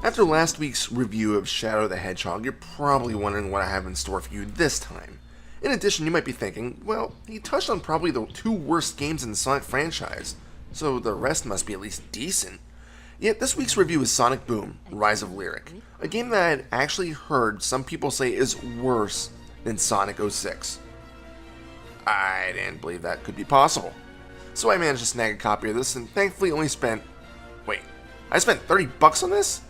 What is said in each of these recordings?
After last week's review of Shadow the Hedgehog, you're probably wondering what I have in store for you this time. In addition, you might be thinking, well, he touched on probably the two worst games in the Sonic franchise, so the rest must be at least decent. Yet this week's review is Sonic Boom: Rise of Lyric, a game that I had actually heard some people say is worse than Sonic 06. I didn't believe that could be possible. So I managed to snag a copy of this and thankfully only spent... Wait, I spent $30 on this?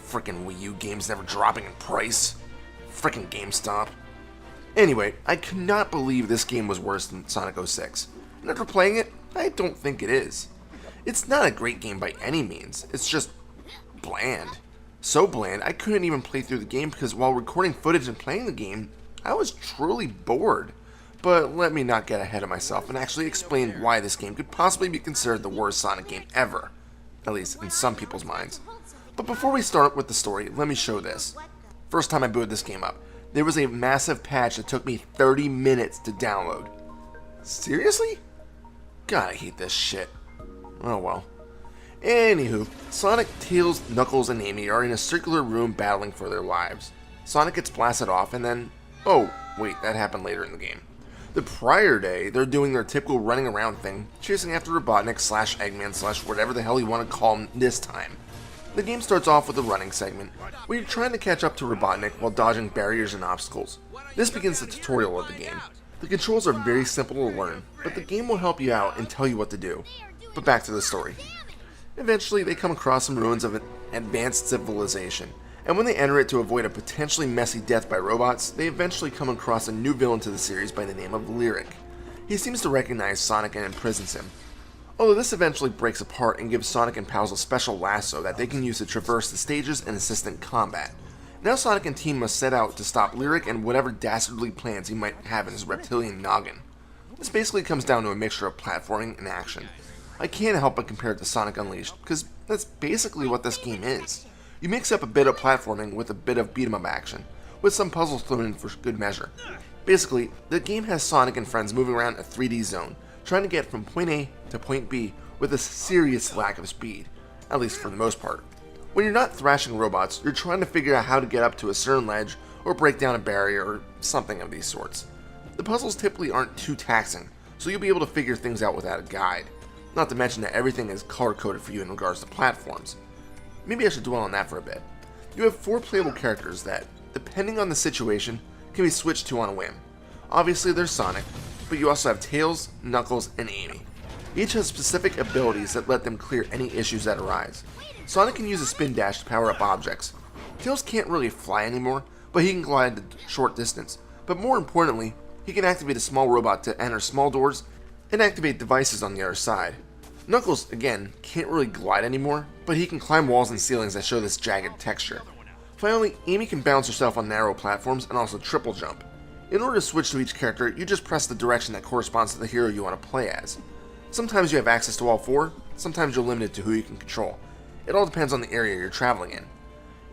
Frickin' Wii U games never dropping in price. Frickin' GameStop. Anyway, I could not believe this game was worse than Sonic 06. And after playing it, I don't think it is. It's not a great game by any means, it's just bland. So bland, I couldn't even play through the game because while recording footage and playing the game, I was truly bored. But let me not get ahead of myself and actually explain why this game could possibly be considered the worst Sonic game ever. At least in some people's minds. But before we start with the story, let me show this. First time I booted this game up, there was a massive patch that took me 30 minutes to download. Seriously? God, I hate this shit. Oh well. Anywho, Sonic, Tails, Knuckles, and Amy are in a circular room battling for their lives. Sonic gets blasted off and then... Oh, wait, that happened later in the game. The prior day, they're doing their typical running around thing, chasing after Robotnik / Eggman / whatever the hell you want to call him this time. The game starts off with a running segment, where you're trying to catch up to Robotnik while dodging barriers and obstacles. This begins the tutorial of the game. The controls are very simple to learn, but the game will help you out and tell you what to do. But back to the story. Eventually, they come across some ruins of an advanced civilization, and when they enter it to avoid a potentially messy death by robots, they eventually come across a new villain to the series by the name of Lyric. He seems to recognize Sonic and imprisons him. Although this eventually breaks apart and gives Sonic and pals a special lasso that they can use to traverse the stages and assist in combat. Now Sonic and team must set out to stop Lyric and whatever dastardly plans he might have in his reptilian noggin. This basically comes down to a mixture of platforming and action. I can't help but compare it to Sonic Unleashed, because that's basically what this game is. You mix up a bit of platforming with a bit of beat-em-up action, with some puzzles thrown in for good measure. Basically, the game has Sonic and friends moving around a 3D zone, trying to get from point A to point B with a serious lack of speed, at least for the most part. When you're not thrashing robots, you're trying to figure out how to get up to a certain ledge or break down a barrier or something of these sorts. The puzzles typically aren't too taxing, so you'll be able to figure things out without a guide. Not to mention that everything is color-coded for you in regards to platforms. Maybe I should dwell on that for a bit. You have 4 playable characters that, depending on the situation, can be switched to on a whim. Obviously there's Sonic, but you also have Tails, Knuckles, and Amy. Each has specific abilities that let them clear any issues that arise. Sonic can use a spin dash to power up objects. Tails can't really fly anymore, but he can glide a short distance. But more importantly, he can activate a small robot to enter small doors and activate devices on the other side. Knuckles, again, can't really glide anymore, but he can climb walls and ceilings that show this jagged texture. Finally, Amy can bounce herself on narrow platforms and also triple jump. In order to switch to each character, you just press the direction that corresponds to the hero you want to play as. Sometimes you have access to all 4, sometimes you're limited to who you can control. It all depends on the area you're traveling in.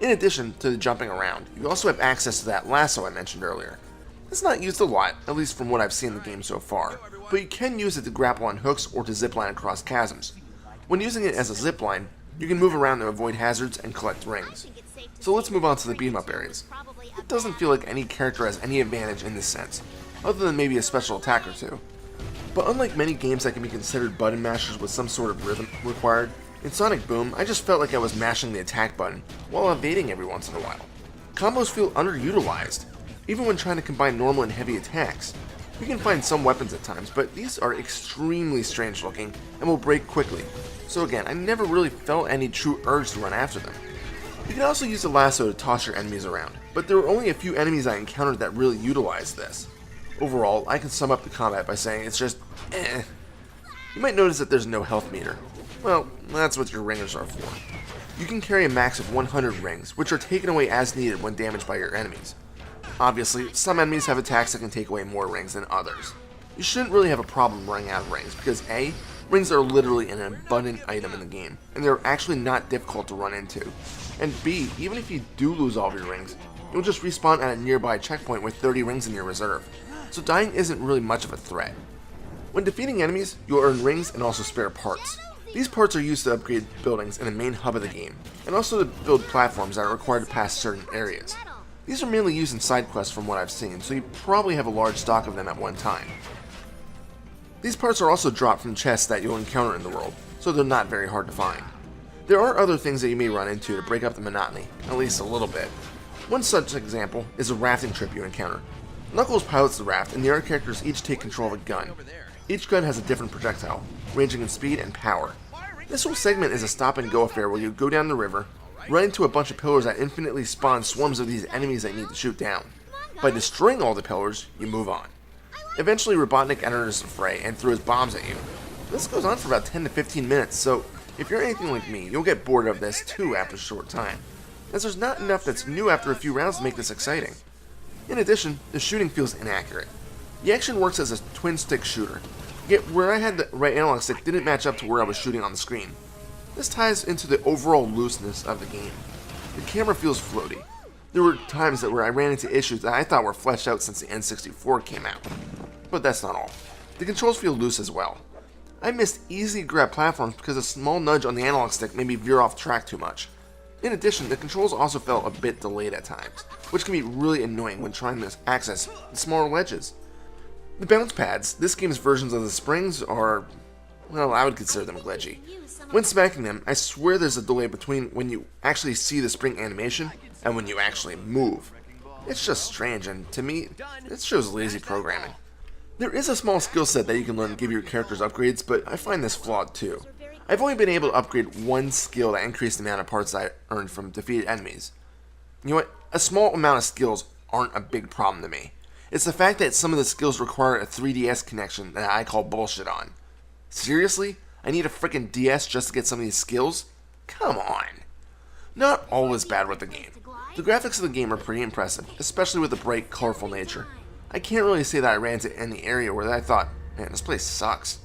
In addition to the jumping around, you also have access to that lasso I mentioned earlier. It's not used a lot, at least from what I've seen in the game so far, but you can use it to grapple on hooks or to zipline across chasms. When using it as a zipline, you can move around to avoid hazards and collect rings. So let's move on to the beat-em-up areas. It doesn't feel like any character has any advantage in this sense, other than maybe a special attack or two. But unlike many games that can be considered button mashers with some sort of rhythm required, in Sonic Boom I just felt like I was mashing the attack button while evading every once in a while. Combos feel underutilized, even when trying to combine normal and heavy attacks. You can find some weapons at times, but these are extremely strange looking and will break quickly. So again, I never really felt any true urge to run after them. You can also use the lasso to toss your enemies around, but there were only a few enemies I encountered that really utilized this. Overall, I can sum up the combat by saying it's just eh. You might notice that there's no health meter. Well, that's what your ringers are for. You can carry a max of 100 rings, which are taken away as needed when damaged by your enemies. Obviously, some enemies have attacks that can take away more rings than others. You shouldn't really have a problem running out of rings, because A, rings are literally an abundant item in the game, and they're actually not difficult to run into. And B, even if you do lose all of your rings, you'll just respawn at a nearby checkpoint with 30 rings in your reserve, so dying isn't really much of a threat. When defeating enemies, you'll earn rings and also spare parts. These parts are used to upgrade buildings in the main hub of the game, and also to build platforms that are required to pass certain areas. These are mainly used in side quests from what I've seen, so you probably have a large stock of them at one time. These parts are also dropped from chests that you'll encounter in the world, so they're not very hard to find. There are other things that you may run into to break up the monotony, at least a little bit. One such example is a rafting trip you encounter. Knuckles pilots the raft, and the other characters each take control of a gun. Each gun has a different projectile, ranging in speed and power. This whole segment is a stop-and-go affair where you go down the river, run into a bunch of pillars that infinitely spawn swarms of these enemies that you need to shoot down. By destroying all the pillars, you move on. Eventually, Robotnik enters the fray and throws bombs at you. This goes on for about 10 to 15 minutes, so if you're anything like me, you'll get bored of this too after a short time, as there's not enough that's new after a few rounds to make this exciting. In addition, the shooting feels inaccurate. The action works as a twin-stick shooter, yet where I had the right analog stick didn't match up to where I was shooting on the screen. This ties into the overall looseness of the game. The camera feels floaty. There were times where I ran into issues that I thought were fleshed out since the N64 came out. But that's not all. The controls feel loose as well. I missed easy grab platforms because a small nudge on the analog stick made me veer off track too much. In addition, the controls also felt a bit delayed at times, which can be really annoying when trying to access smaller ledges. The bounce pads, this game's versions of the springs, are, well, I would consider them glitchy. When smacking them, I swear there's a delay between when you actually see the spring animation and when you actually move. It's just strange, and to me, it shows lazy programming. There is a small skill set that you can learn to give your characters upgrades, but I find this flawed too. I've only been able to upgrade one skill that increased the amount of parts I earned from defeated enemies. You know what? A small amount of skills aren't a big problem to me. It's the fact that some of the skills require a 3DS connection that I call bullshit on. Seriously? I need a freaking DS just to get some of these skills? Come on. Not all is bad with the game. The graphics of the game are pretty impressive, especially with the bright, colorful nature. I can't really say that I ran into any area where I thought, man, this place sucks.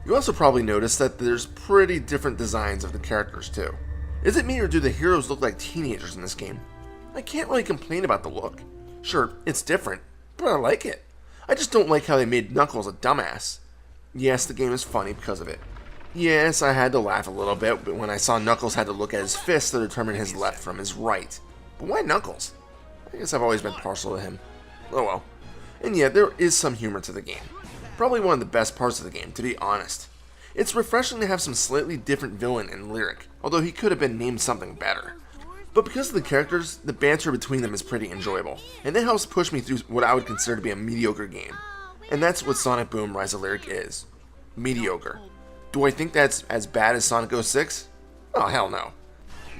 You also probably noticed that there's pretty different designs of the characters too. Is it me or do the heroes look like teenagers in this game? I can't really complain about the look. Sure, it's different, but I like it. I just don't like how they made Knuckles a dumbass. Yes, the game is funny because of it. Yes, I had to laugh a little bit when I saw Knuckles had to look at his fist to determine his left from his right. But why Knuckles? I guess I've always been partial to him. Oh well. And yeah, there is some humor to the game. Probably one of the best parts of the game, to be honest. It's refreshing to have some slightly different villain and lyric, although he could have been named something better. But because of the characters, the banter between them is pretty enjoyable, and that helps push me through what I would consider to be a mediocre game. And that's what Sonic Boom Rise of Lyric is. Mediocre. Do I think that's as bad as Sonic 06? Oh, hell no.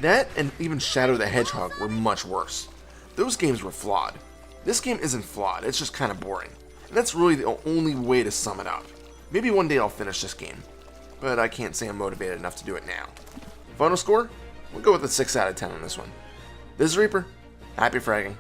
That and even Shadow the Hedgehog were much worse. Those games were flawed. This game isn't flawed, it's just kind of boring. And that's really the only way to sum it up. Maybe one day I'll finish this game, but I can't say I'm motivated enough to do it now. Final score? We'll go with a 6 out of 10 on this one. This is Reaper. Happy fragging.